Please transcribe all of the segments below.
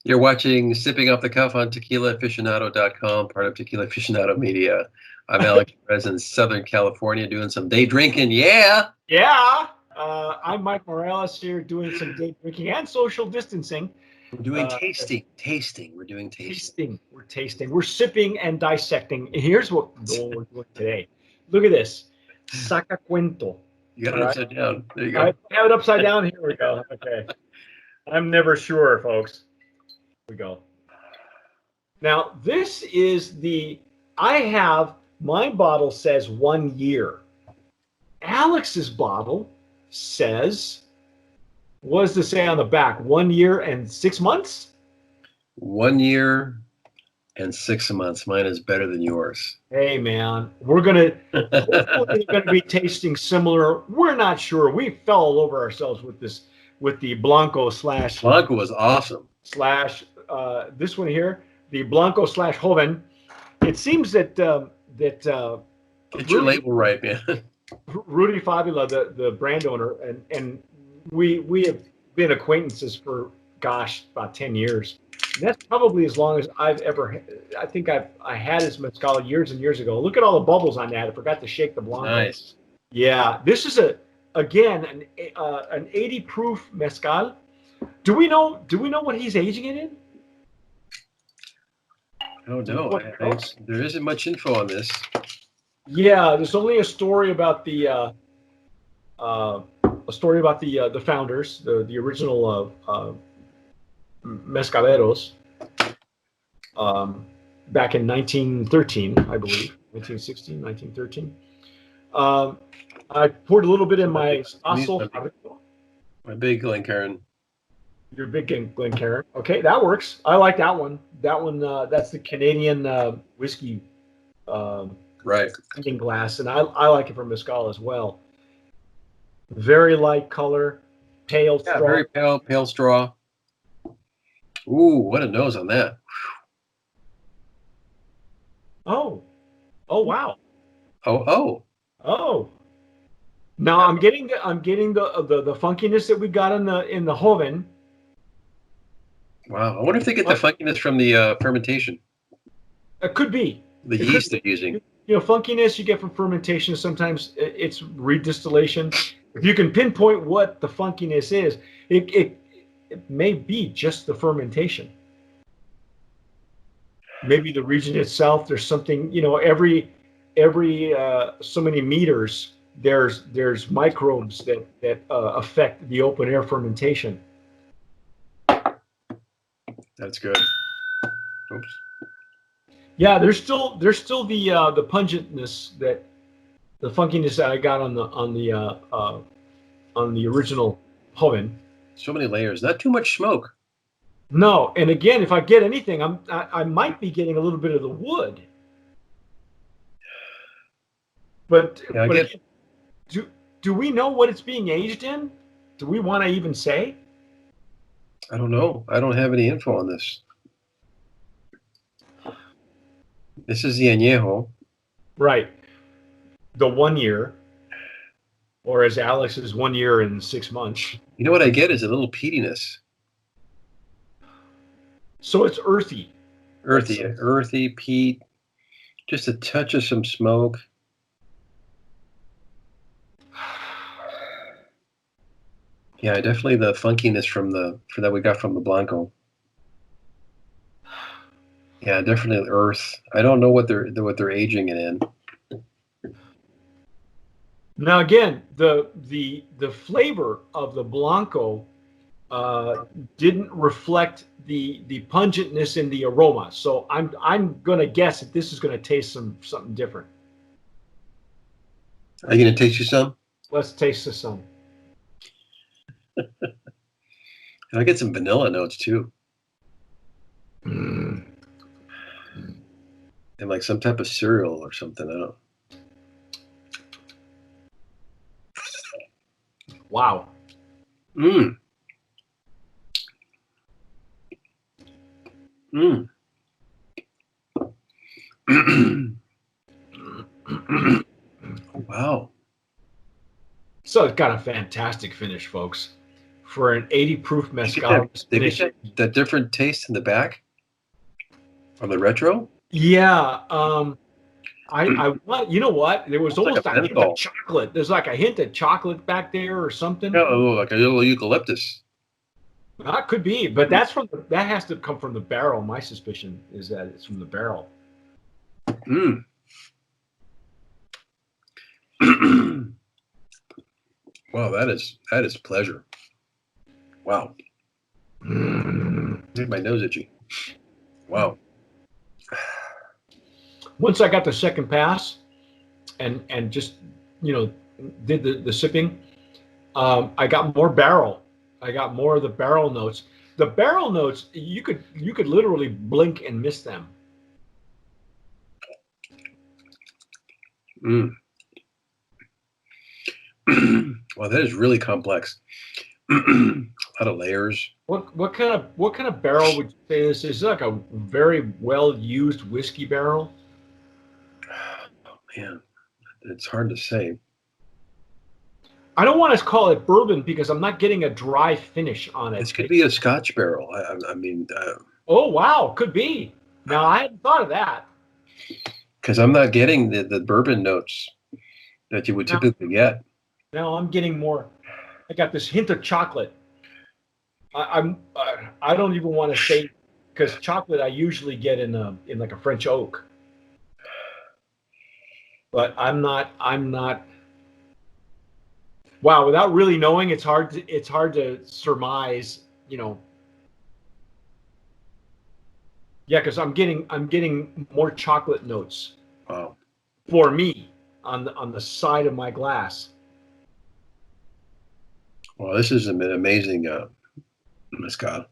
You're watching Sipping Off the Cuff on TequilaAficionado.com, part of Tequila Aficionado Media. I'm Alex Perez in Southern California doing some day drinking. Yeah. Yeah. I'm Mike Morales here doing some day drinking and social distancing. We're doing tasting. We're doing tasting. We're tasting. We're sipping and dissecting. Here's what we're doing today. Look at this. Sacacuento. You got it upside down. There you go. I have it upside down. Here we go. Okay. I'm never sure, folks. Here we go. Now, this is my bottle says 1 year. Alex's bottle says, what does it say on the back? 1 year and 6 months? 1 year and 6 months. Mine is better than yours. Hey, man, hopefully we're gonna be tasting similar. We're not sure. We fell all over ourselves with the Blanco slash. Blanco was awesome. Slash this one here, the Blanco slash Joven. It seems that get your label right, man. Rudy Fabula, the brand owner, and we have been acquaintances for about 10 years. And that's probably as long as I've ever. I think I had his mezcal years and years ago. Look at all the bubbles on that. I forgot to shake the Blanco. Nice. Yeah, this is an 80 proof mezcal. Do we know what he's aging it in? I don't know. There isn't much info on this. Yeah, there's only a story about the founders, the original mezcaleros, back in 1913, I believe, 1916, 1913. I poured a little bit in my My big Glencairn. Your big Glencairn. Okay, that works. I like that one. That one, that's the Canadian whiskey. Right. Drinking glass, and I like it from mezcal as well. Very light color, pale straw. Very pale straw. Ooh, what a nose on that. Oh wow. Oh. Now I'm getting the funkiness that we got in the Joven. Wow, I wonder if they get the funkiness from the fermentation. It could be the yeast they're using. Funkiness you get from fermentation. Sometimes it's redistillation. If you can pinpoint what the funkiness is, it may be just the fermentation. Maybe the region itself. There's something, every so many meters. There's microbes that affect the open air fermentation. That's good. Oops. Yeah, there's still the pungentness, that the funkiness that I got on the original Joven. So many layers, not too much smoke. No, and again, if I get anything, I might be getting a little bit of the wood. But, again, do we know what it's being aged in? Do we want to even say? I don't know. I don't have any info on this. This is the Anejo. Right. The 1 year. Or as Alex is 1 year and 6 months. You know what I get is a little peatiness. So it's earthy. Earthy, peat. Just a touch of some smoke. Yeah, definitely the funkiness from that we got from the Blanco. Yeah, definitely earth. I don't know what they're aging it in. Now again, the flavor of the Blanco didn't reflect the pungentness in the aroma. So I'm gonna guess that this is gonna taste something different. Are you gonna taste you some? Let's taste this some. I get some vanilla notes too. Mm. And like some type of cereal or something. I don't know. Wow. Mmm. Mmm. Wow. So it's got a fantastic finish, folks. for an 80 proof mezcal. They get that different taste in the back on the retro. Yeah. I want, you know what? There was almost like a hint of chocolate. There's like a hint of chocolate back there or something. Yeah, like a little eucalyptus. That could be, but that's that has to come from the barrel. My suspicion is that it's from the barrel. Mm. Wow, that is pleasure. Wow. Made my nose itchy. Wow. Once I got the second pass and just, did the sipping, I got more barrel. I got more of the barrel notes. The barrel notes, you could literally blink and miss them. Mm. Wow, that is really complex. A lot of layers. What kind of barrel would you say this is? Is it like a very well used whiskey barrel? Oh man, it's hard to say. I don't want to call it bourbon because I'm not getting a dry finish on it. This could be a Scotch barrel. I mean. Oh wow, could be. Now I hadn't thought of that. Because I'm not getting the bourbon notes that you would typically get. Now I'm getting more. I got this hint of chocolate. I don't even want to say, because chocolate I usually get in like a French oak. But I'm not. Wow, without really knowing, it's hard to surmise. Yeah, because I'm getting more chocolate notes. Wow. For me, on the side of my glass. Well, this is an amazing mezcal.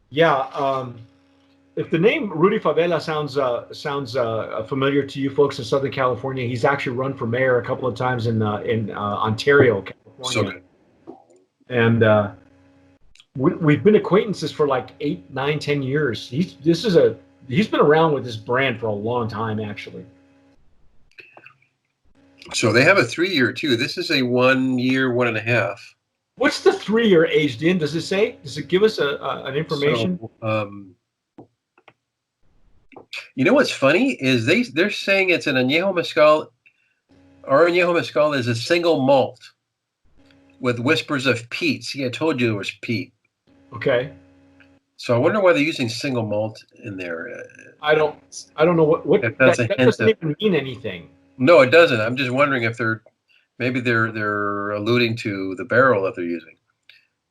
Yeah. If the name Rudy Favela sounds familiar to you folks in Southern California, he's actually run for mayor a couple of times in Ontario, California. So good. And we've been acquaintances for like 8, 9, 10 years. He's been around with this brand for a long time, actually. So they have a 3-year too. This is a 1 year, 1.5. What's the 3-year aged in? Does it say? Does it give us an information? So, you know what's funny is they're saying it's an Anejo Mezcal. Our Anejo Mezcal is a single malt with whispers of peat. See, I told you it was peat. Okay. So I wonder why they're using single malt in there. I don't know what that doesn't even mean anything. No, it doesn't. I'm just wondering if they're alluding to the barrel that they're using.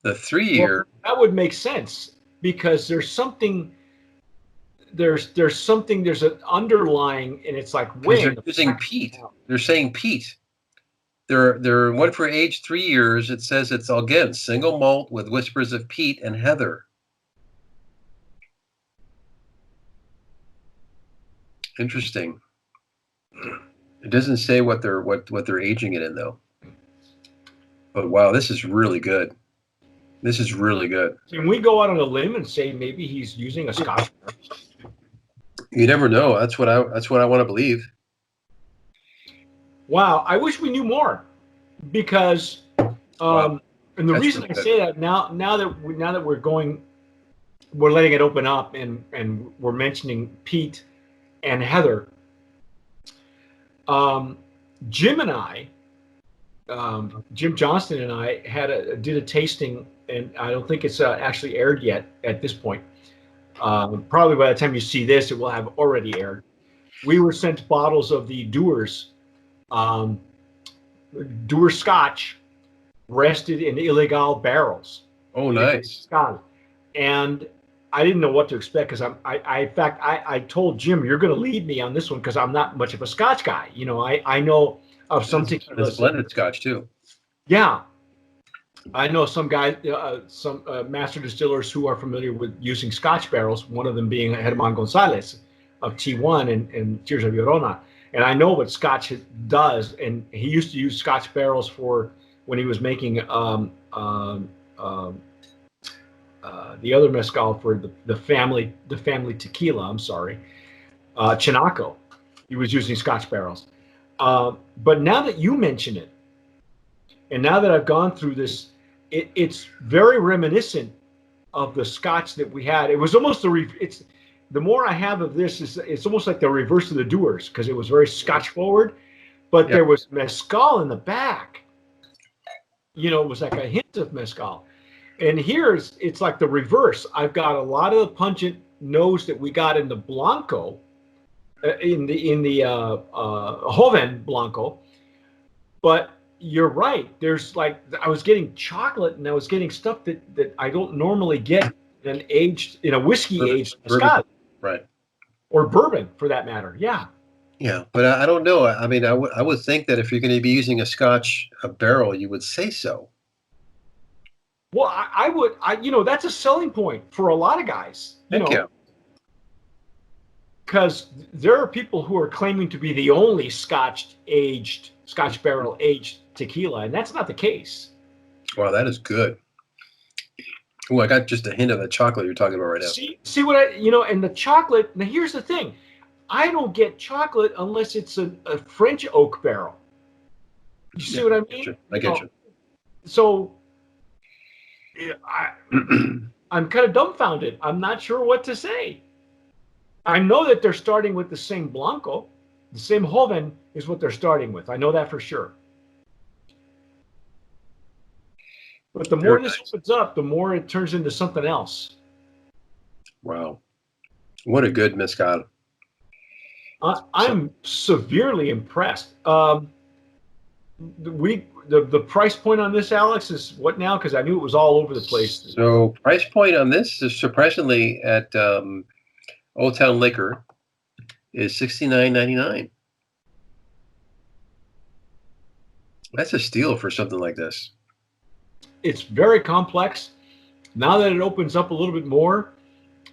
The 3-year. Well, that would make sense because there's something. There's an underlying, and it's like they're using peat. They're saying peat. They're one for age 3 years. It says it's again single malt with whispers of peat and heather. Interesting. It doesn't say what they're aging it in though. But wow, this is really good. This is really good. Can we go out on a limb and say maybe he's using a Scotch? You never know. That's what I want to believe. Wow, I wish we knew more, because and the reason I say that now that we're letting it open up and we're mentioning peat and heather. Jim and I, Jim Johnston and I did a tasting, and I don't think it's actually aired yet at this point. Probably by the time you see this, it will have already aired. We were sent bottles of the Dewar's Scotch, rested in illegal barrels. Oh, nice. And I didn't know what to expect because I told Jim, you're going to lead me on this one because I'm not much of a Scotch guy. I know of some tequilas. There's blended Scotch too. Yeah. I know some guys, some master distillers who are familiar with using Scotch barrels, one of them being Germán González of T1 and Tears of Llorona. And I know what Scotch does, and he used to use Scotch barrels for when he was making the other mezcal for the family tequila. I'm sorry, Chinaco. He was using Scotch barrels. But now that you mention it, and now that I've gone through this, it's very reminiscent of the Scotch that we had. It was almost it's the more I have of this, it's almost like the reverse of the Doers, because it was very Scotch forward, but there was Mezcal in the back. You know, it was like a hint of Mezcal. And here's, it's like the reverse. I've got a lot of the pungent nose that we got in the Blanco, in the Joven Blanco. But you're right. There's like, I was getting chocolate and I was getting stuff that I don't normally get in a whiskey aged Scotch. Right. Or bourbon, for that matter. Yeah. Yeah, but I don't know. I mean, I would think that if you're going to be using a barrel, you would say so. Well, I would, that's a selling point for a lot of guys. Thank you. Because there are people who are claiming to be the only Scotch barrel aged tequila, and that's not the case. Wow, that is good. Oh, I got just a hint of the chocolate you're talking about right now. See what and the chocolate. Now, here's the thing. I don't get chocolate unless it's a French oak barrel. You see what I mean? I get you. So I'm kind of dumbfounded. I'm not sure what to say. I know that they're starting with the same Blanco. The same Joven is what they're starting with. I know that for sure. But the more this opens up, the more it turns into something else. Wow. What a good Mezcal. I'm severely impressed. The price point on this, Alex, is what now? Because I knew it was all over the place. So price point on this is surprisingly at Old Town Liquor is $69.99. That's a steal for something like this. It's very complex. Now that it opens up a little bit more,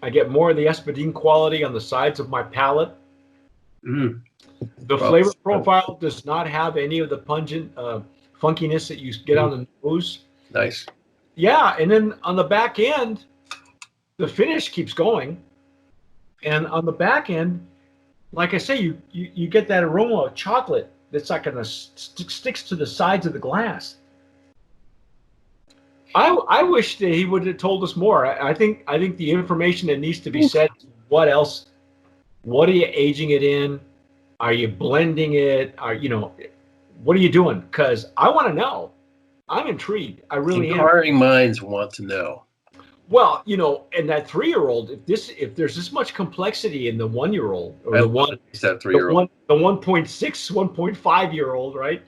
I get more of the Espadin quality on the sides of my palate. Mm. The flavor profile does not have any of the pungent funkiness that you get on the nose. Nice. Yeah, and then on the back end, the finish keeps going. And on the back end, like I say, you get that aroma of chocolate that's like sticks to the sides of the glass. I wish that he would have told us more. I think the information that needs to be said. What else? What are you aging it in? Are you blending it? What are you doing? Because I want to know. I'm intrigued. I really am. Inquiring minds want to know. Well, and that 3-year-old, if there's this much complexity in the 1-year-old or the 3-year-old, the 1.6, 1.5-year-old, right?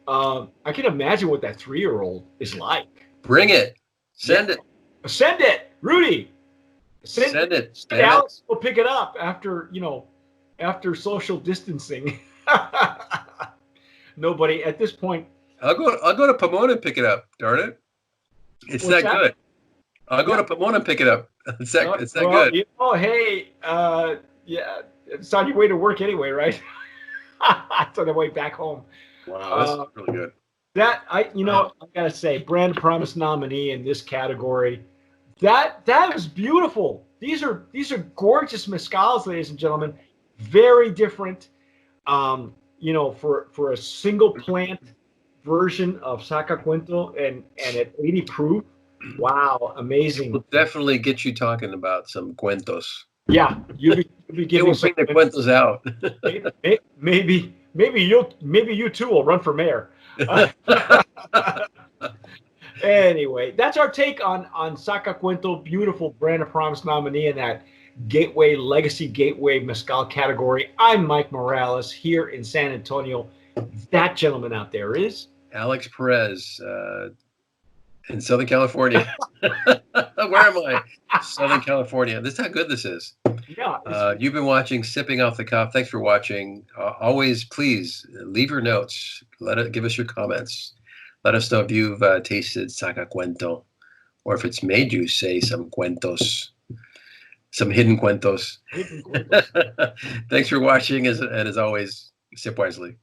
I can imagine what that 3-year-old is like. Bring it. Send it. Send it, Rudy. Send it. Alex will pick it up after social distancing. Nobody at this point. I'll go to Pomona and pick it up. Darn it! It's that good. I'll go to Pomona and pick it up. It's that good. Hey, yeah, it's on your way to work anyway, right? It's on the way back home. Wow, that's really good. That I gotta say, Brand Promise nominee in this category. That is beautiful. These are gorgeous mezcals, ladies and gentlemen. Very different. For a single plant version of Sacacuento and at 80 proof. Wow, amazing. We'll definitely get you talking about some cuentos. Yeah, you'll be giving we'll bring the cuentos out. maybe you too will run for mayor. Anyway, that's our take on Sacacuento, beautiful Brand of Promise nominee in that Legacy Gateway Mezcal category. I'm Mike Morales here in San Antonio. That gentleman out there is Alex Perez in Southern California. Where am I? Southern California. This is how good this is. Yeah. You've been watching Sipping Off the Cuff. Thanks for watching. Always, please leave your notes. Give us your comments. Let us know if you've tasted Sacacuento, or if it's made you say some cuentos, some hidden cuentos. Thanks for watching, and as always, sip wisely.